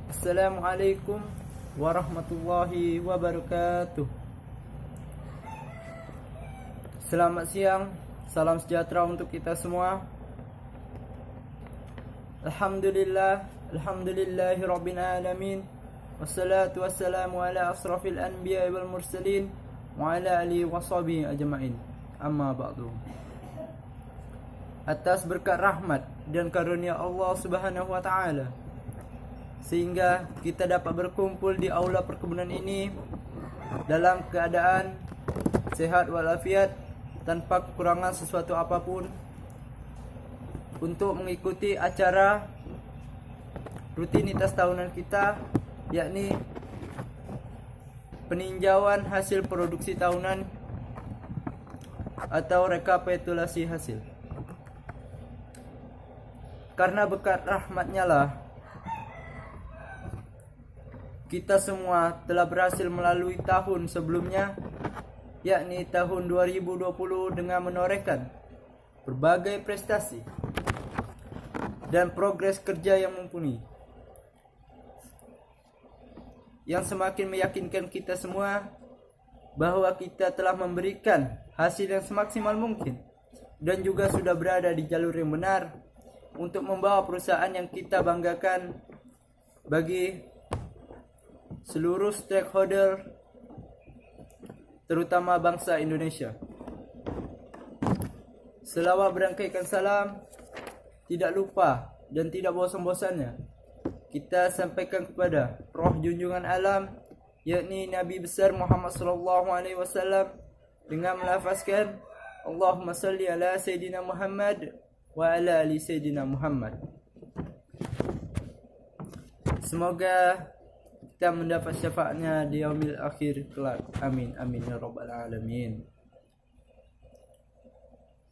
Assalamualaikum warahmatullahi wabarakatuh. Selamat siang, salam sejahtera untuk kita semua. Alhamdulillahi rabbil alamin. Wassalatu wassalamu ala asrafil anbiya wal mursalin wa ala alihi washabihi ajma'in. Amma ba'du. Atas berkat rahmat dan karunia Allah Subhanahu wa taala, sehingga kita dapat berkumpul di aula perkebunan ini dalam keadaan sehat walafiat, tanpa kekurangan sesuatu apapun, untuk mengikuti acara rutinitas tahunan kita, yakni peninjauan hasil produksi tahunan atau rekapitulasi hasil. Karena berkat rahmatnya lah kita semua telah berhasil melalui tahun sebelumnya, yakni tahun 2020, dengan menorehkan berbagai prestasi dan progres kerja yang mumpuni, yang semakin meyakinkan kita semua bahwa kita telah memberikan hasil yang semaksimal mungkin dan juga sudah berada di jalur yang benar untuk membawa perusahaan yang kita banggakan bagi seluruh stakeholder, terutama bangsa Indonesia. Selawat berangkaikan salam tidak lupa dan tidak bosan-bosannya kita sampaikan kepada roh junjungan alam, yakni Nabi besar Muhammad sallallahu alaihi wasallam, dengan melafazkan Allahumma salli ala Sayyidina Muhammad wa ala ali Sayyidina Muhammad. Semoga kita mendapat syafaatnya di yaumil akhir kelak. Amin amin ya rabbal alamin.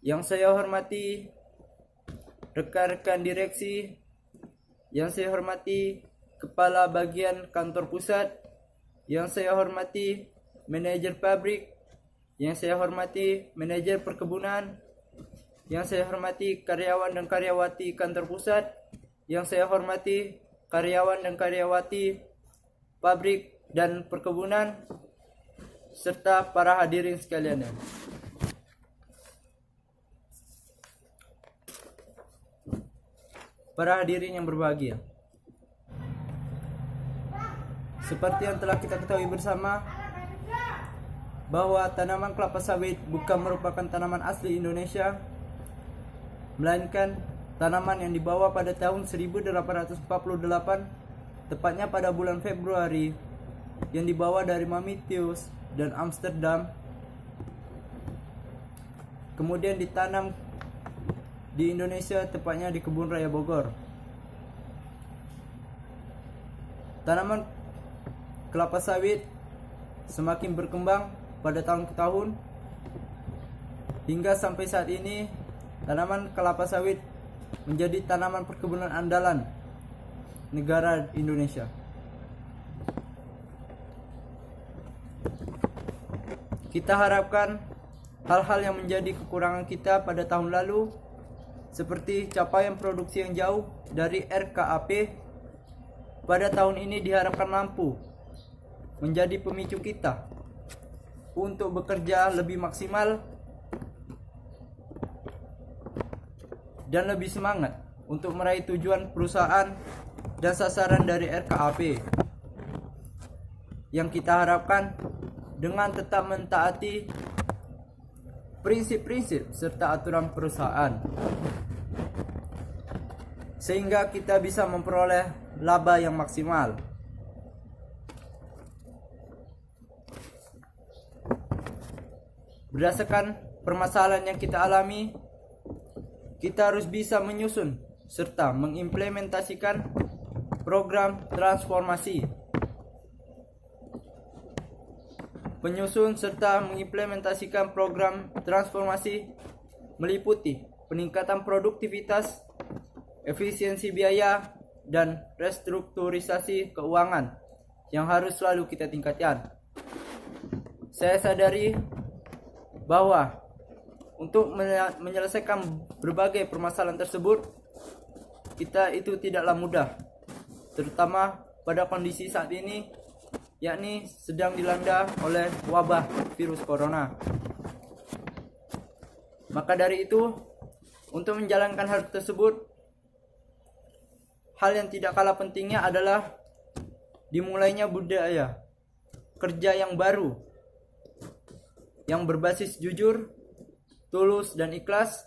Yang saya hormati rekan-rekan direksi, yang saya hormati kepala bagian kantor pusat, yang saya hormati manajer pabrik, yang saya hormati manajer perkebunan, yang saya hormati karyawan dan karyawati kantor pusat, yang saya hormati karyawan dan karyawati pabrik dan perkebunan, serta para hadirin sekalian. Para hadirin yang berbahagia, seperti yang telah kita ketahui bersama bahwa tanaman kelapa sawit bukan merupakan tanaman asli Indonesia, melainkan tanaman yang dibawa pada tahun 1848, tepatnya pada bulan Februari, yang dibawa dari Mauritius dan Amsterdam, kemudian ditanam di Indonesia, tepatnya di Kebun Raya Bogor. Tanaman kelapa sawit semakin berkembang pada tahun ke tahun, hingga sampai saat ini tanaman kelapa sawit menjadi tanaman perkebunan andalan negara Indonesia. Kita harapkan hal-hal yang menjadi kekurangan kita pada tahun lalu, seperti capaian produksi yang jauh dari RKAP, pada tahun ini diharapkan mampu menjadi pemicu kita untuk bekerja lebih maksimal dan lebih semangat untuk meraih tujuan perusahaan dan sasaran dari RKAP, yang kita harapkan dengan tetap mentaati prinsip-prinsip serta aturan perusahaan, sehingga kita bisa memperoleh laba yang maksimal. Berdasarkan permasalahan yang kita alami, kita harus bisa menyusun serta mengimplementasikan program transformasi. Penyusun serta mengimplementasikan program transformasi meliputi peningkatan produktivitas, efisiensi biaya, dan restrukturisasi keuangan yang harus selalu kita tingkatkan. Saya sadari bahwa untuk menyelesaikan berbagai permasalahan tersebut, kita itu tidaklah mudah, terutama pada kondisi saat ini, yakni sedang dilanda oleh wabah virus corona. Maka dari itu, untuk menjalankan hal tersebut, hal yang tidak kalah pentingnya adalah dimulainya budaya kerja yang baru, yang berbasis jujur, tulus, dan ikhlas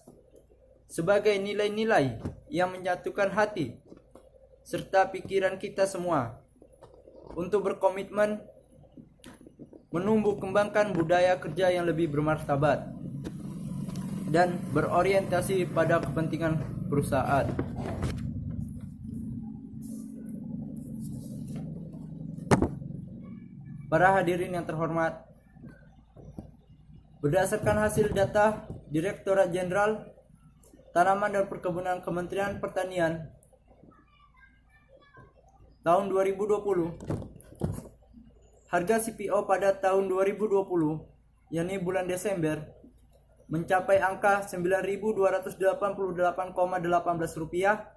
sebagai nilai-nilai yang menyatukan hati serta pikiran kita semua untuk berkomitmen menumbuh kembangkan budaya kerja yang lebih bermartabat dan berorientasi pada kepentingan perusahaan. Para hadirin yang terhormat, berdasarkan hasil data Direktorat Jenderal Tanaman dan Perkebunan Kementerian Pertanian tahun 2020, harga CPO pada tahun 2020, yakni bulan Desember, mencapai angka Rp9.288,18,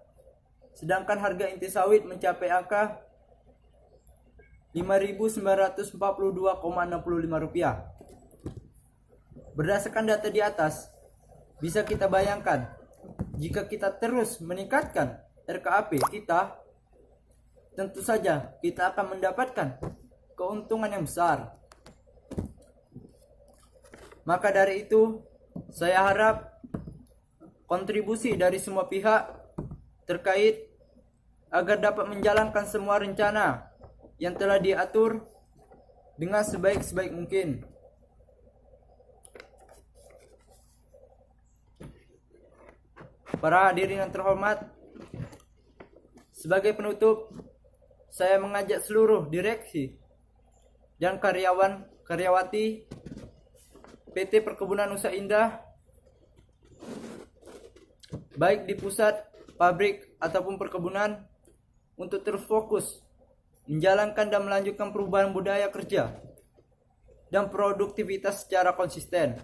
sedangkan harga inti sawit mencapai angka Rp5.942,65. Berdasarkan data di atas, bisa kita bayangkan jika kita terus meningkatkan RKAP kita, tentu saja kita akan mendapatkan keuntungan yang besar. Maka dari itu, saya harap kontribusi dari semua pihak terkait agar dapat menjalankan semua rencana yang telah diatur dengan sebaik-sebaik mungkin. Para hadirin yang terhormat, sebagai penutup, saya mengajak seluruh direksi dan karyawati PT Perkebunan Nusa Indah, baik di pusat, pabrik, ataupun perkebunan, untuk terus fokus menjalankan dan melanjutkan perubahan budaya kerja dan produktivitas secara konsisten.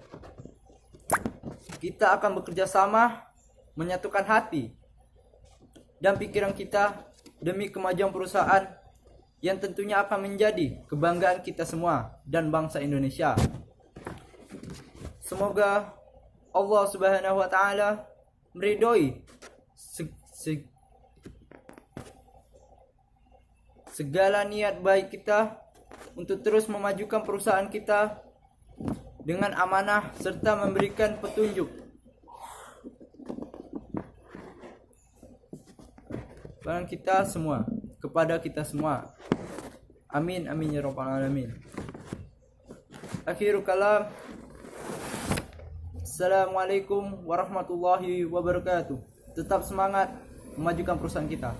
Kita akan bekerja sama, menyatukan hati dan pikiran kita demi kemajuan perusahaan yang tentunya akan menjadi kebanggaan kita semua dan bangsa Indonesia. Semoga Allah Subhanahu wa taala meridhoi segala niat baik kita untuk terus memajukan perusahaan kita dengan amanah serta memberikan petunjuk kepada kita semua. Amin amin ya rabbal alamin. Akhirul kalam. Assalamualaikum warahmatullahi wabarakatuh. Tetap semangat memajukan perusahaan kita.